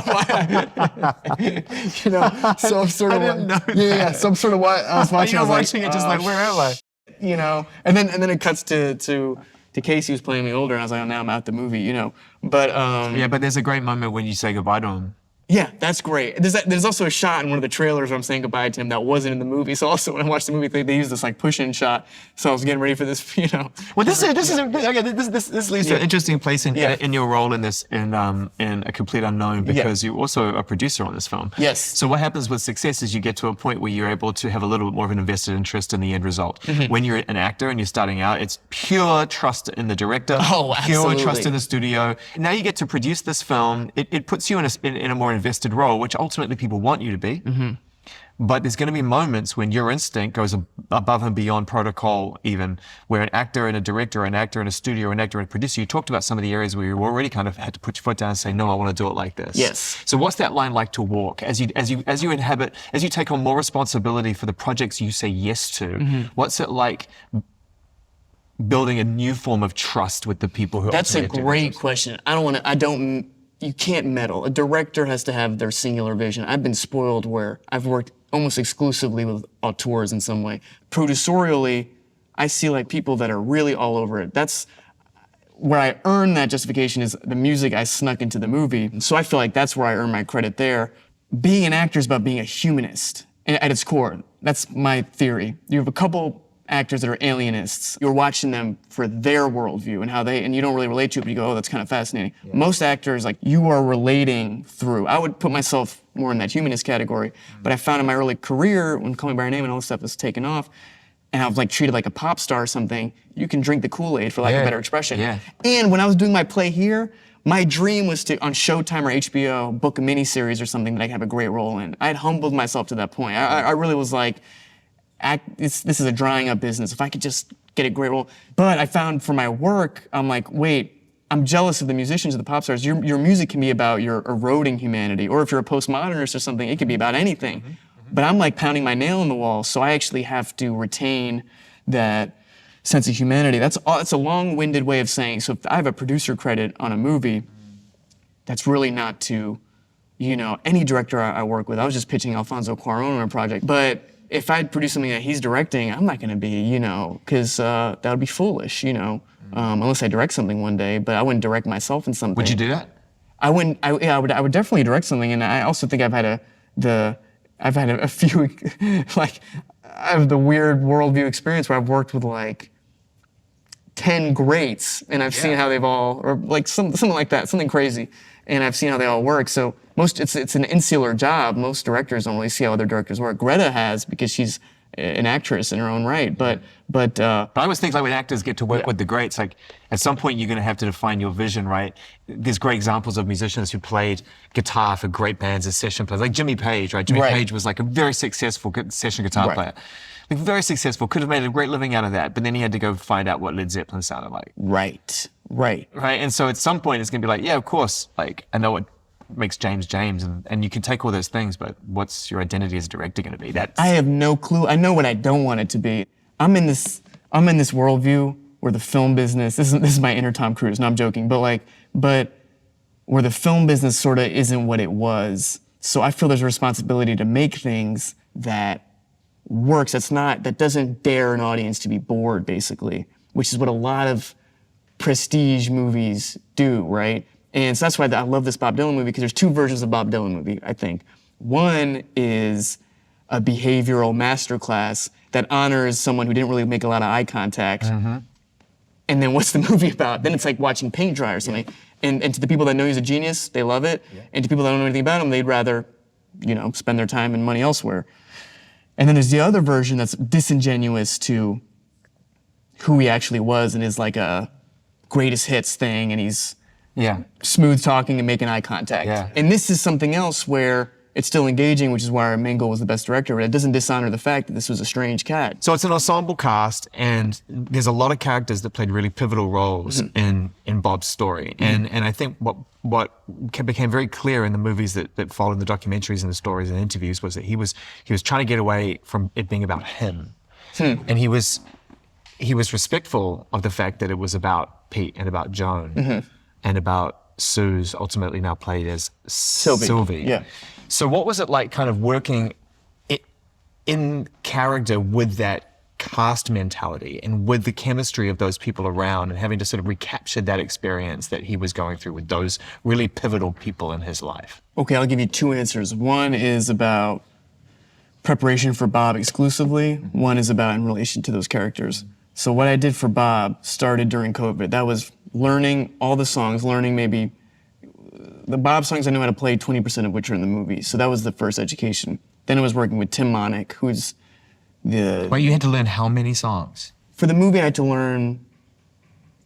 so I'm sort of. I didn't know that. So I'm sort of I was watching. I was watching it just like, where am I? And then it cuts to Casey, who's playing me older, and I was like, oh, now I'm out the movie, But but there's a great moment when you say goodbye to him. Yeah, that's great. There's also a shot in one of the trailers where I'm saying goodbye to him that wasn't in the movie. So also when I watched the movie, they used this like push-in shot. So I was getting ready for this, Well, this leads to an interesting place in your role in this in A Complete Unknown, because you're also a producer on this film. Yes. So what happens with success is you get to a point where you're able to have a little bit more of an invested interest in the end result. Mm-hmm. When you're an actor and you're starting out, it's pure trust in the director. Oh, absolutely. Pure trust in the studio. Now you get to produce this film. It puts you in a more invested role, which ultimately people want you to be. Mm-hmm. But there's going to be moments when your instinct goes above and beyond protocol, even where an actor and a director, an actor and a studio, an actor and a producer, you talked about some of the areas where you already kind of had to put your foot down and say, no, I want to do it like this. Yes. So what's that line like to walk as you take on more responsibility for the projects you say yes to? Mm-hmm. What's it like building a new form of trust with the people who? That's a great question. You can't meddle. A director has to have their singular vision. I've been spoiled where I've worked almost exclusively with auteurs in some way. Producerially, I see like people that are really all over it. That's where I earn that justification is the music I snuck into the movie. So I feel like that's where I earn my credit there. Being an actor is about being a humanist at its core. That's my theory. You have a couple actors that are alienists. You're watching them for their worldview and you don't really relate to it, but you go, oh, that's kind of fascinating. Yeah. Most actors, like, you are relating through. I would put myself more in that humanist category, but I found in my early career, when Call Me By Your Name and all this stuff was taken off, and I was like treated like a pop star or something, you can drink the Kool-Aid, for lack of a better expression. Yeah. And when I was doing my play here, my dream was to, on Showtime or HBO, book a miniseries or something that I could have a great role in. I had humbled myself to that point. I really was like, this is a drying up business. If I could just get a great role. But I found for my work, I'm like, wait, I'm jealous of the musicians, of the pop stars. Your music can be about your eroding humanity, or if you're a postmodernist or something, it could be about anything. But I'm like pounding my nail in the wall, so I actually have to retain that sense of humanity. That's a long-winded way of saying, so if I have a producer credit on a movie, that's really not to, any director I work with. I was just pitching Alfonso Cuarón on a project, but if I'd produce something that he's directing, I'm not gonna be, because that would be foolish, unless I direct something one day, but I wouldn't direct myself in something. Would you do that? I wouldn't. I would definitely direct something, and I also think I've had a few like I have the weird worldview experience where I've worked with like 10 greats, and I've seen how they've all, or like something like that, something crazy, and I've seen how they all work. So it's an insular job. Most directors don't really see how other directors work. Greta has, because she's an actress in her own right, but I always think, like, when actors get to work with the greats, like, at some point you're going to have to define your vision, right? There's great examples of musicians who played guitar for great bands as session players, like Jimmy Page, right? Jimmy Page was like a very successful session guitar player. Like, very successful, could have made a great living out of that, but then he had to go find out what Led Zeppelin sounded like. Right? And so at some point it's going to be like, yeah, of course, like, I know what makes James, and you can take all those things, but what's your identity as a director going to be? I have no clue. I know what I don't want it to be. I'm in this worldview where the film business, this is my inner Tom Cruise, no, I'm joking, but where the film business sort of isn't what it was. So I feel there's a responsibility to make things that works, that doesn't dare an audience to be bored, basically, which is what a lot of prestige movies do, right? And so that's why I love this Bob Dylan movie, because there's two versions of Bob Dylan movie, I think. One is a behavioral masterclass that honors someone who didn't really make a lot of eye contact. And then what's the movie about? Then it's like watching paint dry or something. And to the people that know he's a genius, they love it. And to people that don't know anything about him, they'd rather, spend their time and money elsewhere. And then there's the other version that's disingenuous to who he actually was, and is like a greatest hits thing, and he's smooth talking and making eye contact. And this is something else where it's still engaging, which is why Mangold was the best director, but it doesn't dishonor the fact that this was a strange cat. So it's an ensemble cast, and there's a lot of characters that played really pivotal roles in Bob's story. And I think what became very clear in the movies that followed, the documentaries and the stories and interviews, was that he was trying to get away from it being about him. And he was respectful of the fact that it was about Pete and about Joan and about Sue's, ultimately now played as Sylvie. So what was it like kind of working in character with that cast mentality and with the chemistry of those people around, and having to sort of recapture that experience that he was going through with those really pivotal people in his life? Okay, I'll give you two answers. One is about preparation for Bob exclusively. One is about in relation to those characters. So what I did for Bob started during COVID. That was learning all the songs, learning maybe the Bob songs I knew how to play, 20% of which are in the movie. So that was the first education. Then I was working with Tim Monick, who's the... Well, you had to learn how many songs? For the movie, I had to learn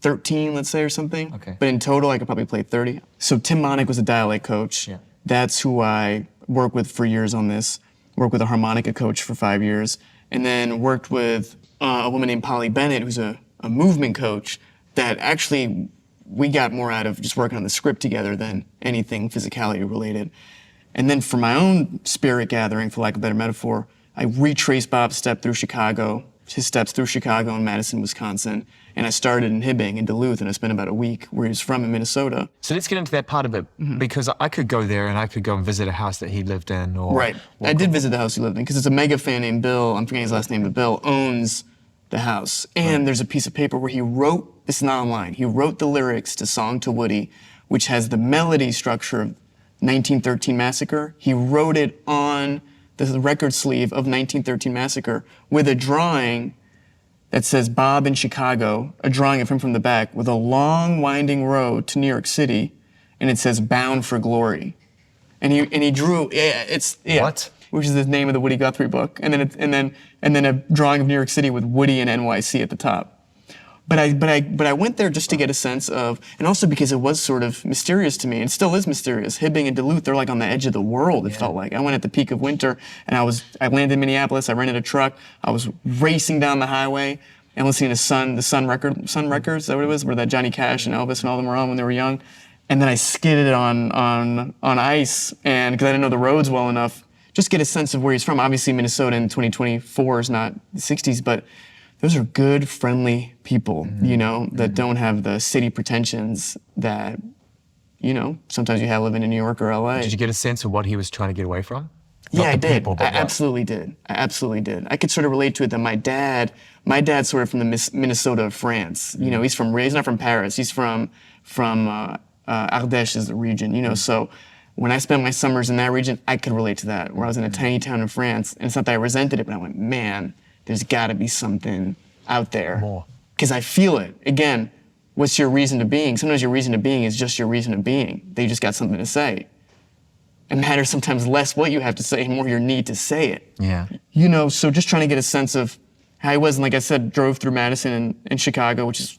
13, let's say, or something. Okay. But in total, I could probably play 30. So Tim Monick was a dialect coach. That's who I worked with for years on this. Worked with a harmonica coach for 5 years. And then worked with a woman named Polly Bennett, who's a movement coach, that actually we got more out of just working on the script together than anything physicality related. And then for my own spirit gathering, for lack of a better metaphor, I retraced Bob's steps through Chicago and Madison, Wisconsin. And I started in Hibbing in Duluth, and I spent about a week where he was from in Minnesota. So let's get into that part of it, because I could go there and I could go and visit a house that he lived in. Right. I did visit the house he lived in, because it's a mega fan named Bill, I'm forgetting his last name, but Bill owns the house. And there's a piece of paper where he wrote, this is not online, he wrote the lyrics to Song to Woody, which has the melody structure of 1913 Massacre. He wrote it on the record sleeve of 1913 Massacre with a drawing that says Bob in Chicago, a drawing of him from the back with a long winding road to New York City, and it says Bound for Glory. And he drew, What? Which is the name of the Woody Guthrie book, and then a drawing of New York City with Woody and NYC at the top. But I went there just to get a sense of, and also because it was sort of mysterious to me, and still is mysterious. Hibbing and Duluth, they're like on the edge of the world, it felt like. I went at the peak of winter, and I landed in Minneapolis, I rented a truck, I was racing down the highway, and listening to the Sun Records, is that what it was? Where that Johnny Cash and Elvis and all them were on when they were young. And then I skidded it on ice, and because I didn't know the roads well enough, just get a sense of where he's from. Obviously, Minnesota in 2024 is not the 60s, but those are good, friendly people, you know, that don't have the city pretensions that, you know, sometimes you have living in New York or LA. Did you get a sense of what he was trying to get away from? Yeah, I did. People, I absolutely did. I could sort of relate to it that my dad's sort of from the Minnesota of France. You know, he's not from Paris. He's from Ardèche is the region, you know. So when I spent my summers in that region, I could relate to that, where I was in a tiny town in France. And it's not that I resented it, but I went, man, there's got to be something out there. More. Because I feel it. Again, what's your reason to being? Sometimes your reason to being is just your reason to being. They just got something to say. It matters sometimes less what you have to say and more your need to say it. Yeah. You know, so just trying to get a sense of how he was. And like I said, drove through Madison and Chicago, which is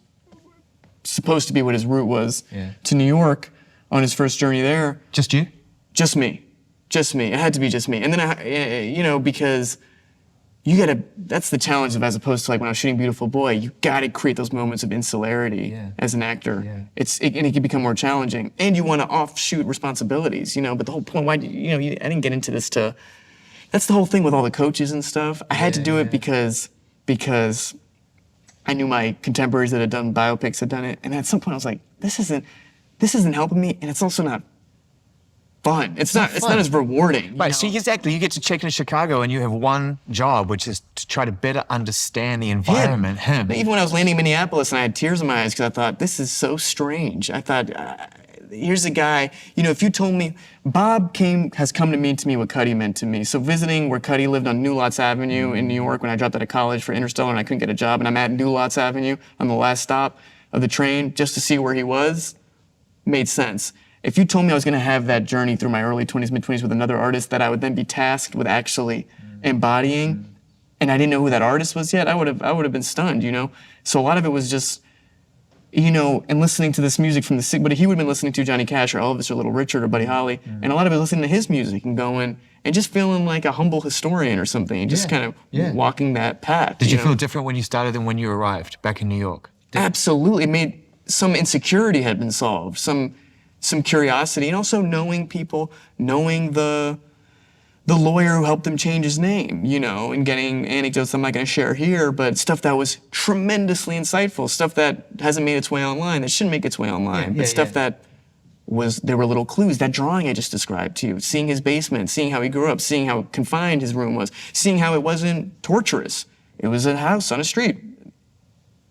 supposed to be what his route was, to New York on his first journey there. Just you? Just me. It had to be just me. And then, you know, because that's the challenge of, as opposed to like when I was shooting Beautiful Boy, you gotta create those moments of insularity as an actor. Yeah. And it can become more challenging. And you wanna offshoot responsibilities, you know, but the whole point, I didn't get into this that's the whole thing with all the coaches and stuff. I had to do it because I knew my contemporaries that had done biopics had done it. And at some point I was like, this isn't helping me, and it's also not fun. It's not as rewarding. Right, so exactly, you get to check into Chicago and you have one job, which is to try to better understand the environment, him. Even when I was landing in Minneapolis and I had tears in my eyes because I thought, this is so strange. I thought, here's a guy, you know, if you told me, Bob has come to mean to me what Cuddy meant to me. So visiting where Cuddy lived on New Lots Avenue in New York when I dropped out of college for Interstellar and I couldn't get a job, and I'm at New Lots Avenue on the last stop of the train just to see where he was, made sense. If you told me I was going to have that journey through my early 20s, mid-20s with another artist that I would then be tasked with actually embodying, and I didn't know who that artist was yet, I would have been stunned, you know? So a lot of it was just, you know, and listening to this music from but he would have been listening to Johnny Cash or Elvis or Little Richard or Buddy Holly, and a lot of it listening to his music and going, and just feeling like a humble historian or something, and just kind of walking that path. Did you feel different when you started than when you arrived back in New York? Absolutely. It made some insecurity had been solved, some curiosity, and also knowing people, knowing the lawyer who helped him change his name, you know, and getting anecdotes I'm not going to share here, but stuff that was tremendously insightful, stuff that hasn't made its way online, that shouldn't make its way online, but stuff that there were little clues. That drawing I just described to you, seeing his basement, seeing how he grew up, seeing how confined his room was, seeing how it wasn't torturous. It was a house on a street.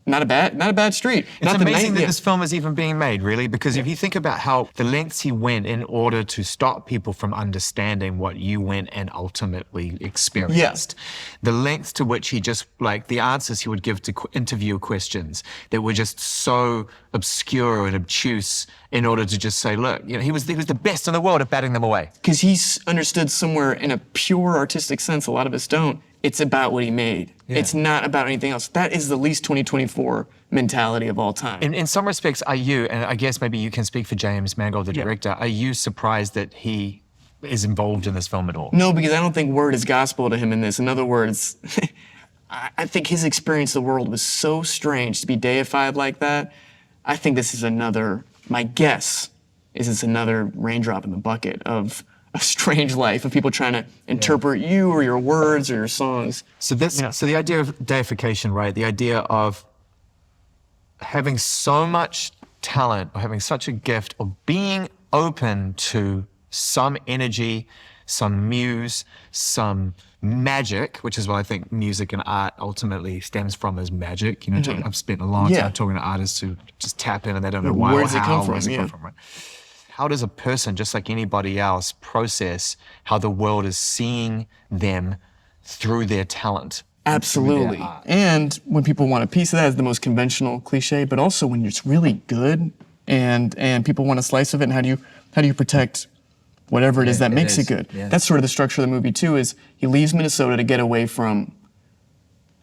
Not a bad street. It's amazing that this film is even being made, really, because if you think about how the lengths he went in order to stop people from understanding what you went and ultimately experienced, the lengths to which he just, like, the answers he would give to interview questions that were just so obscure and obtuse in order to just say, look, you know, he was the best in the world at batting them away. Because he's understood somewhere in a pure artistic sense, a lot of us don't, it's about what he made. It's not about anything else. That is the least 2024 mentality of all time. In some respects, are you, and I guess maybe you can speak for James Mangold, the director, are you surprised that he is involved in this film at all? No, because I don't think word is gospel to him in this. In other words, I think his experience of the world was so strange to be deified like that. I think this is my guess is it's another raindrop in the bucket of a strange life of people trying to interpret you or your words or your songs. So so the idea of deification, right? The idea of having so much talent or having such a gift or being open to some energy, some muse, some magic, which is what I think music and art ultimately stems from, as magic. You know, I've spent a long time talking to artists who just tap in and they don't know why or how. Where does it come from? Right? How does a person, just like anybody else, process how the world is seeing them through their talent? Absolutely. And when people want a piece of that, is the most conventional cliche, but also when it's really good and people want a slice of it, and how do you protect whatever it is that makes it good? That's sort of the structure of the movie too, is he leaves Minnesota to get away from,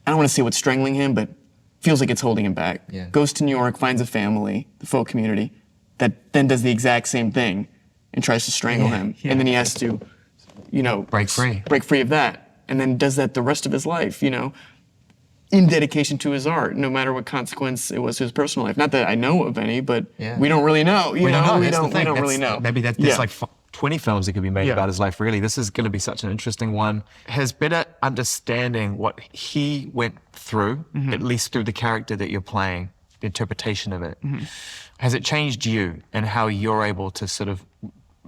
I don't want to say what's strangling him, but feels like it's holding him back. Goes to New York, finds a family, the folk community, that then does the exact same thing and tries to strangle him. And then he has to, you know, break free of that. And then does that the rest of his life, you know. in dedication to his art, no matter what consequence it was to his personal life. Not that I know of any, but Yeah. we don't really know. We don't know. We That's the don't thing. really know. Maybe there's Yeah. like 20 films that could be made about his life, really. This is going to be such an interesting one. Has better understanding what he went through, at least through the character that you're playing, the interpretation of it, has it changed you and how you're able to sort of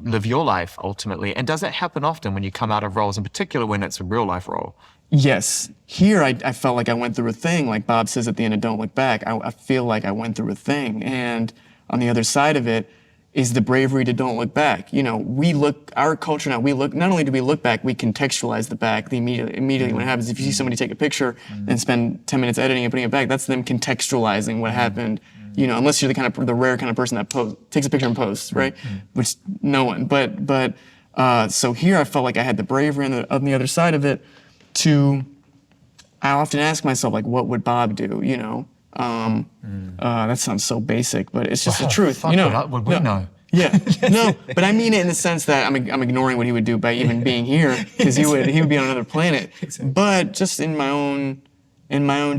live your life ultimately? And does it happen often when you come out of roles, in particular when it's a real life role? Yes. Here, I felt like I went through a thing. Like Bob says at the end of Don't Look Back, I feel like I went through a thing. And on the other side of it is the bravery to don't look back. You know, our culture now, not only do we look back, we contextualize the back immediately when it happens. If you see somebody take a picture and spend 10 minutes editing and putting it back, that's them contextualizing what happened. You know, unless you're the rare kind of person that takes a picture and posts, right? Which no one. But so here I felt like I had the bravery on the other side of it. I often ask myself, like, what would Bob do? You know, that sounds so basic, but it's just the truth. You know, Would we know? Yeah, no, but I mean it in the sense that I'm ignoring what he would do by even being here, because he would be on another planet. Exactly. But just in my own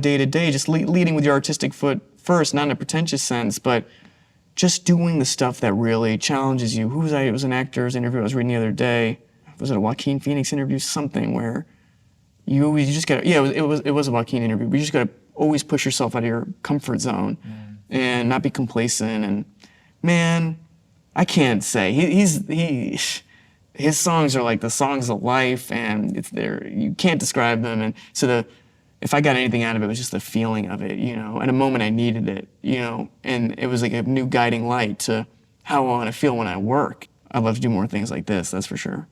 day to day, just leading with your artistic foot first, not in a pretentious sense, but just doing the stuff that really challenges you. It was an actor's interview I was reading the other day. Was it a Joaquin Phoenix interview? Something where you just gotta, it was a Joaquin interview, but you just gotta always push yourself out of your comfort zone and not be complacent. And man, I can't say his songs are like the songs of life, and you can't describe them. And so if I got anything out of it, it was just the feeling of it, you know. At a moment I needed it, you know, and it was like a new guiding light to how I want to feel when I work. I'd love to do more things like this, that's for sure.